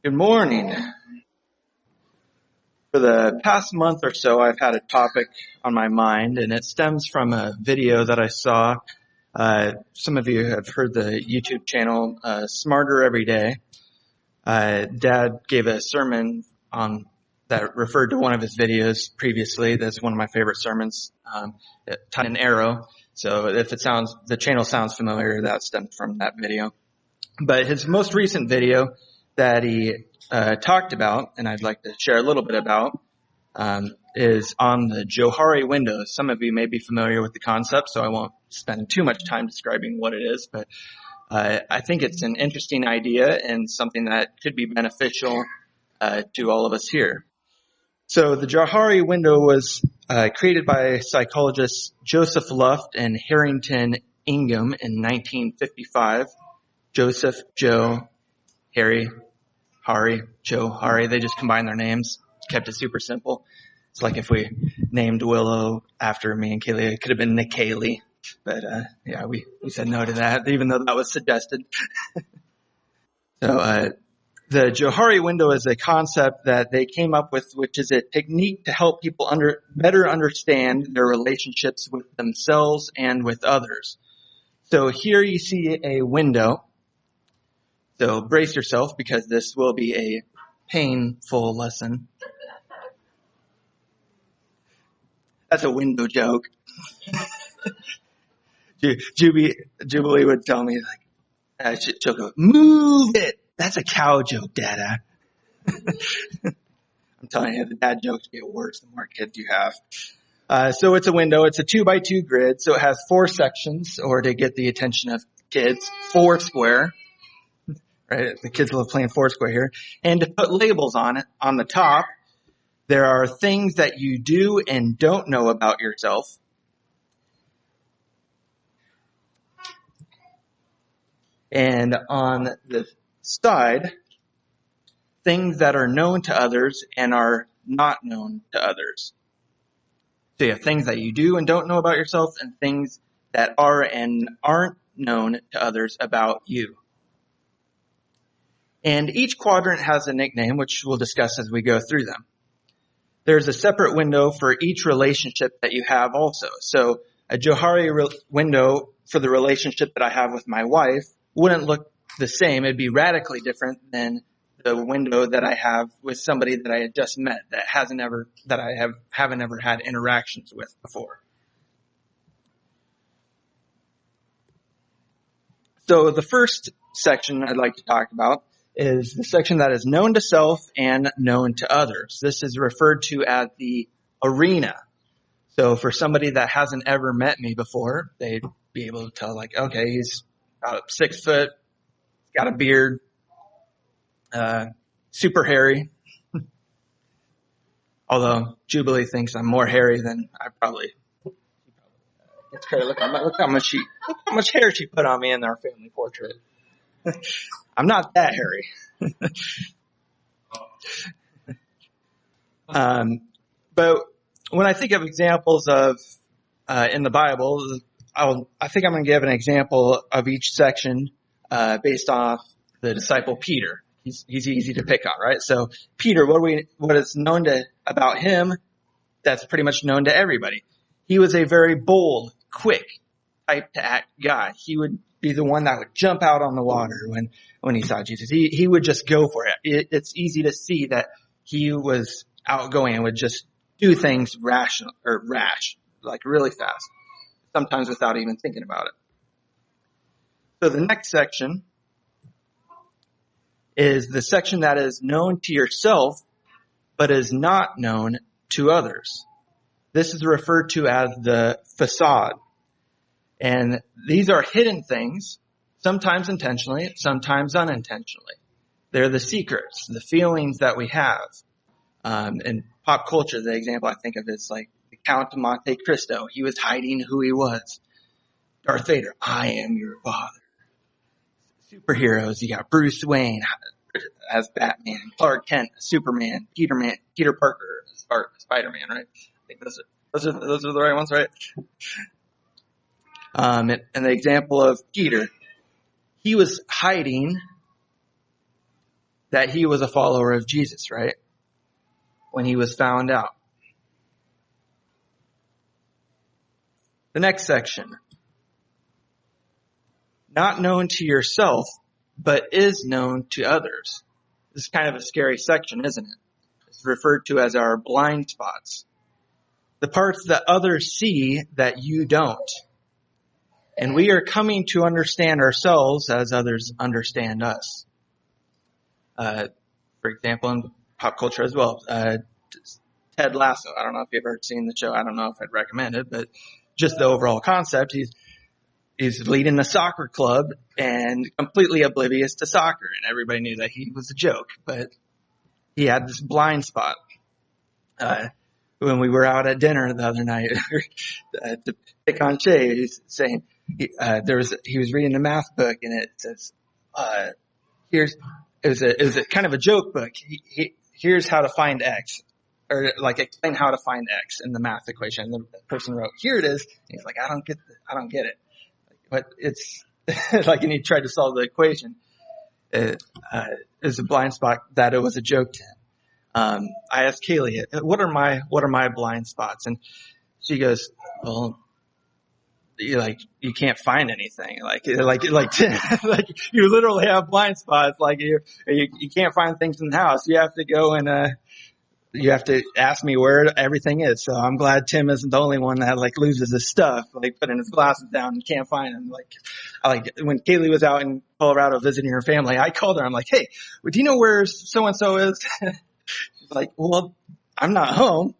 Good morning. For the past month or so, I've had a topic on my mind, and it stems from a video that I saw. Some of you have heard the YouTube channel Smarter Every Day. Dad gave a sermon on that referred to one of his videos previously. That's one of my favorite sermons, tied an arrow. So if the channel sounds familiar, that stems from that video. But his most recent video that he talked about, and I'd like to share a little bit about, is on the Jahari windows. Some of you may be familiar with the concept, so I won't spend too much time describing what it is, but I think it's an interesting idea and something that could be beneficial to all of us here. So the Jahari window was created by psychologists Joseph Luft and Harrington Ingham in 1955. Joseph, Joe, Harry, Hari, Joe, Hari. They just combined their names, kept it super simple. It's like if we named Willow after me and Kaylee, it could have been Nick Kaylee. But we said no to that, even though that was suggested. So the Jahari window is a concept that they came up with, which is a technique to help people better understand their relationships with themselves and with others. So here you see a window. So brace yourself because this will be a painful lesson. That's a window joke. Jubilee would tell me, she'll go, move it. That's a cow joke, Dada. I'm telling you, the dad jokes get worse the more kids you have. So it's a window. It's a 2x2 grid. So it has 4 sections, or to get the attention of kids, 4 square. Right? The kids love playing Foursquare here. And to put labels on it, on the top, there are things that you do and don't know about yourself. And on the side, things that are known to others and are not known to others. So you have things that you do and don't know about yourself, and things that are and aren't known to others about you. And each quadrant has a nickname, which we'll discuss as we go through them. There's a separate window for each relationship that you have also. So a Jahari window for the relationship that I have with my wife wouldn't look the same. It'd be radically different than the window that I have with somebody that I had just met that haven't ever had interactions with before. So the first section I'd like to talk about is the section that is known to self and known to others. This is referred to as the arena. So for somebody that hasn't ever met me before, they'd be able to tell, okay, he's about 6 foot, got a beard, super hairy. Although Jubilee thinks I'm more hairy than I probably. It's crazy. Look how much hair she put on me in our family portrait. I'm not that hairy. But when I think of examples of in the Bible, I think I'm going to give an example of each section based off the disciple Peter. He's easy to pick on, right? So Peter, what is known about him that's pretty much known to everybody. He was a very bold, quick type to act guy. He would be the one that would jump out on the water when he saw Jesus. He would just go for it. It's easy to see that he was outgoing and would just do things rash, really fast, sometimes without even thinking about it. So the next section is the section that is known to yourself, but is not known to others. This is referred to as the facade. And these are hidden things, sometimes intentionally, sometimes unintentionally. They're the secrets, the feelings that we have. In pop culture, the example I think of is like the Count of Monte Cristo. He was hiding who he was. Darth Vader, I am your father. Superheroes, you got Bruce Wayne as Batman, Clark Kent, Superman, Peter Parker, Spider-Man, right? I think those are the right ones, right? And the example of Peter, he was hiding that he was a follower of Jesus, right? When he was found out. The next section. Not known to yourself, but is known to others. This is kind of a scary section, isn't it? It's referred to as our blind spots. The parts that others see that you don't. And we are coming to understand ourselves as others understand us. For example, in pop culture as well, Ted Lasso. I don't know if you've ever seen the show. I don't know if I'd recommend it, but just the overall concept. He's leading a soccer club and completely oblivious to soccer, and everybody knew that he was a joke, but he had this blind spot. When we were out at dinner the other night, to pick on Shay, he's saying he was reading the math book, and it says, it was a kind of a joke book. Here's how to find X, or like explain how to find X in the math equation. And the person wrote, here it is. And he's like, I don't get it. But it's like, and he tried to solve the equation. It was a blind spot that it was a joke to him. I asked Kaylee, what are my blind spots? And she goes, well, you can't find anything. Like you literally have blind spots. Like you can't find things in the house. You have to go and, you have to ask me where everything is. So I'm glad Tim isn't the only one that like loses his stuff, like putting his glasses down and can't find them. Like when Kaylee was out in Colorado visiting her family, I called her. I'm like, hey, do you know where so-and-so is? She's like, well, I'm not home,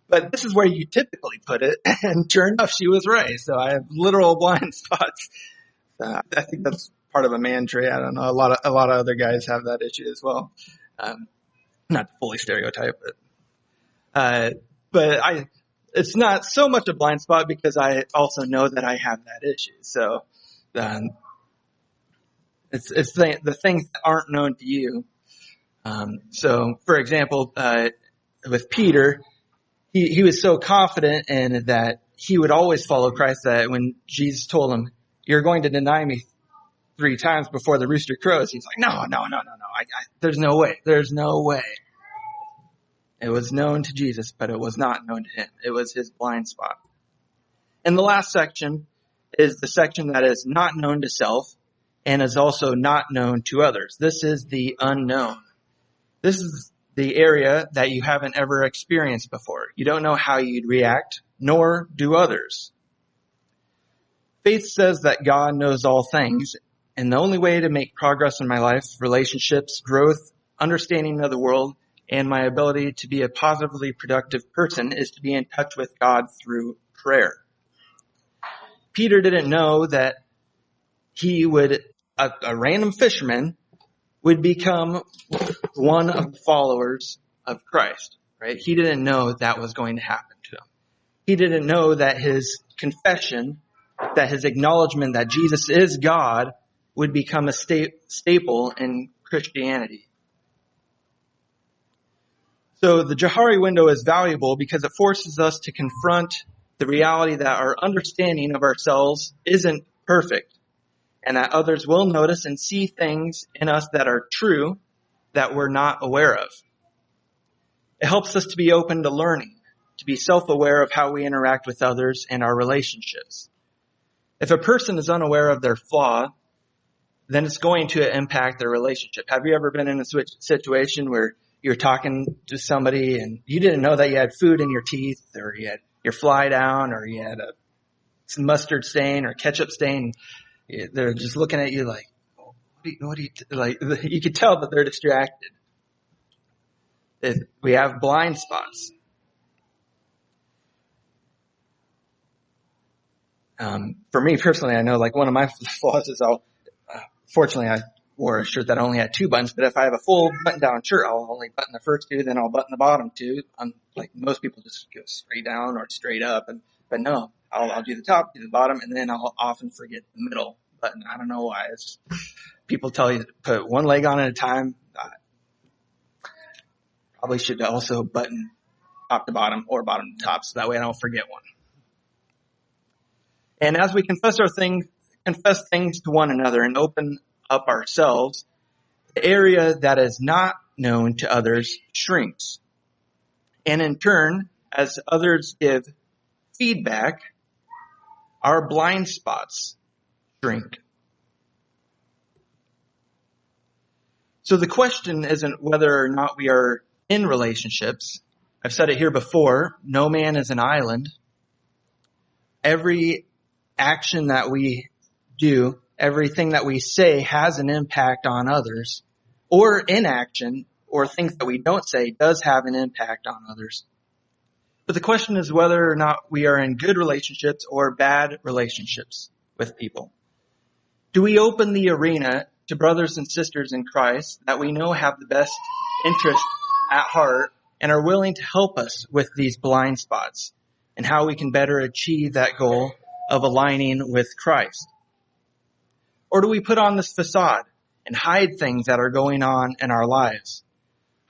but this is where you typically put it. And sure enough, she was right. So I have literal blind spots. I think that's part of a man trait. I don't know. A lot of other guys have that issue as well. Not fully stereotype, but it's not so much a blind spot because I also know that I have that issue. So, it's the things that aren't known to you. So for example, with Peter, he was so confident in that he would always follow Christ that when Jesus told him, you're going to deny me 3 times before the rooster crows, he's like, no. There's no way. There's no way. It was known to Jesus, but it was not known to him. It was his blind spot. And the last section is the section that is not known to self and is also not known to others. This is the unknown. This is the area that you haven't ever experienced before. You don't know how you'd react, nor do others. Faith says that God knows all things, and the only way to make progress in my life, relationships, growth, understanding of the world, and my ability to be a positively productive person is to be in touch with God through prayer. Peter didn't know that a random fisherman would become one of the followers of Christ, right? He didn't know that was going to happen to him. He didn't know that his confession, that his acknowledgement that Jesus is God would become a staple in Christianity. So the Jahari window is valuable because it forces us to confront the reality that our understanding of ourselves isn't perfect and that others will notice and see things in us that are true that we're not aware of. It helps us to be open to learning, to be self-aware of how we interact with others and our relationships. If a person is unaware of their flaw, then it's going to impact their relationship. Have you ever been in a situation where you're talking to somebody and you didn't know that you had food in your teeth, or you had your fly down, or you had some mustard stain or ketchup stain? They're just looking at you like, what do you like? You could tell that they're distracted. We have blind spots. For me personally, I know like one of my flaws is fortunately I wore a shirt that only had 2 buttons, but if I have a full button-down shirt, I'll only button the first 2, then I'll button the bottom 2. Like most people just go straight down or straight up, but no, I'll do the top, do the bottom, and then I'll often forget the middle button. I don't know why. It's people tell you to put one leg on at a time. Probably should also button top to bottom or bottom to top, so that way I don't forget one. And as we confess things to one another and open up ourselves, The area that is not known to others shrinks. And in turn, as others give feedback, our blind spots shrink. So the question isn't whether or not we are in relationships. I've said it here before, no man is an island. Every action that we do, everything that we say has an impact on others, or inaction, or things that we don't say does have an impact on others. But the question is whether or not we are in good relationships or bad relationships with people. Do we open the arena to brothers and sisters in Christ that we know have the best interest at heart and are willing to help us with these blind spots and how we can better achieve that goal of aligning with Christ? Or do we put on this facade and hide things that are going on in our lives?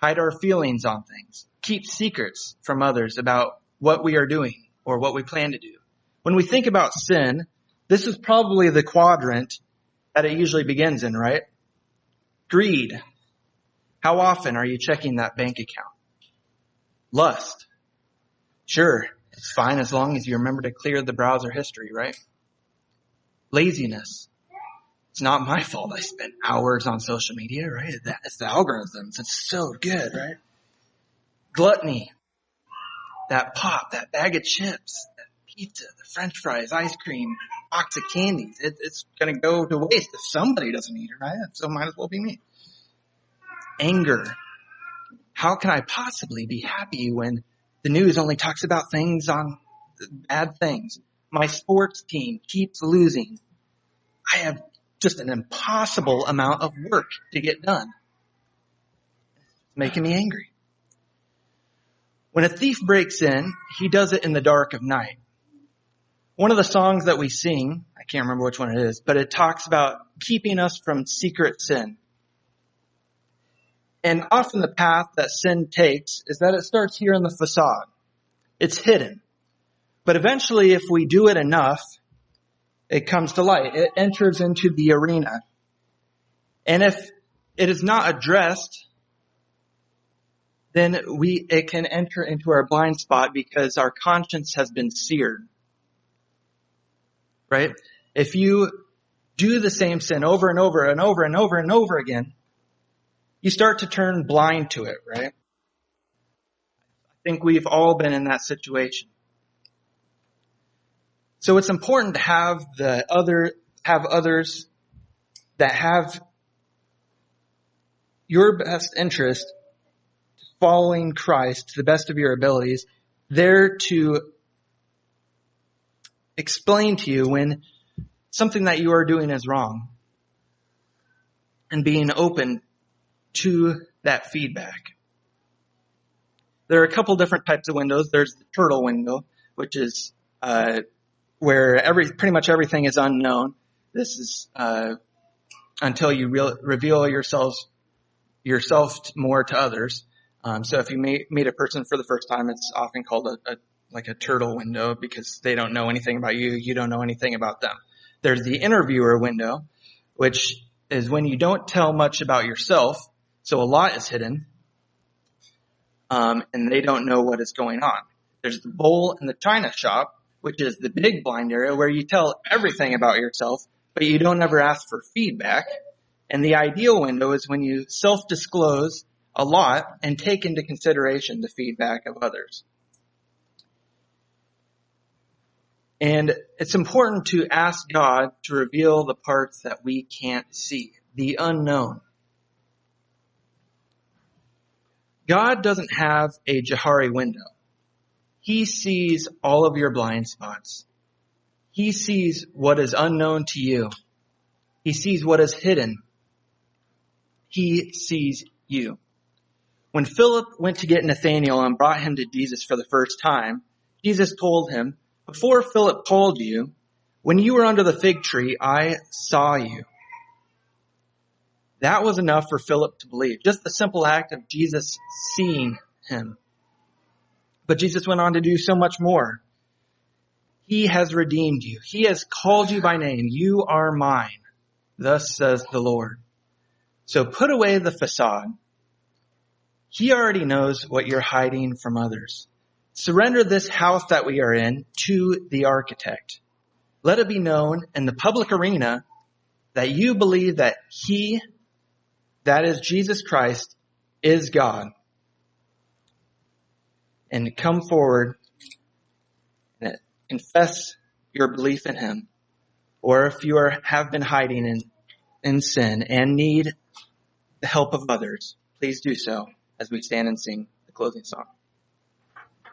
Hide our feelings on things. Keep secrets from others about what we are doing or what we plan to do. When we think about sin, this is probably the quadrant that it usually begins in, right? Greed. How often are you checking that bank account? Lust. Sure, it's fine as long as you remember to clear the browser history, right? Laziness. It's not my fault I spent hours on social media, right? It's the algorithms. It's so good, right? Gluttony. That pop, that bag of chips, that pizza, the french fries, ice cream, box of candies. It's going to go to waste if somebody doesn't eat it, right? So it might as well be me. Anger. How can I possibly be happy when the news only talks about things on bad things? My sports team keeps losing. I have just an impossible amount of work to get done. It's making me angry. When a thief breaks in, he does it in the dark of night. One of the songs that we sing, I can't remember which one it is, but it talks about keeping us from secret sin. And often the path that sin takes is that it starts here in the facade. It's hidden. But eventually, if we do it enough, it comes to light. It enters into the arena. And if it is not addressed, then it can enter into our blind spot because our conscience has been seared. Right? If you do the same sin over and over and over and over and over again, you start to turn blind to it, right? I think we've all been in that situation. So it's important to have others that have your best interest following Christ to the best of your abilities, there to explain to you when something that you are doing is wrong and being open to that feedback. There are a couple different types of windows. There's the turtle window, which is where pretty much everything is unknown. This is until you reveal yourself more to others. So if you meet a person for the first time, it's often called a turtle window because they don't know anything about you. You don't know anything about them. There's the interviewer window, which is when you don't tell much about yourself. So a lot is hidden. And they don't know what is going on. There's the bowl and the china shop, which is the big blind area where you tell everything about yourself, but you don't ever ask for feedback. And the ideal window is when you self-disclose a lot and take into consideration the feedback of others. And it's important to ask God to reveal the parts that we can't see, the unknown. God doesn't have a Jahari window. He sees all of your blind spots. He sees what is unknown to you. He sees what is hidden. He sees you. When Philip went to get Nathanael and brought him to Jesus for the first time, Jesus told him, "Before Philip called you, when you were under the fig tree, I saw you." That was enough for Philip to believe. Just the simple act of Jesus seeing him. But Jesus went on to do so much more. He has redeemed you. He has called you by name. You are mine. Thus says the Lord. So put away the facade. He already knows what you're hiding from others. Surrender this house that we are in to the architect. Let it be known in the public arena that you believe that he, that is Jesus Christ, is God. And come forward and confess your belief in him. Or if you have been hiding in sin and need the help of others, please do so as we stand and sing the closing song.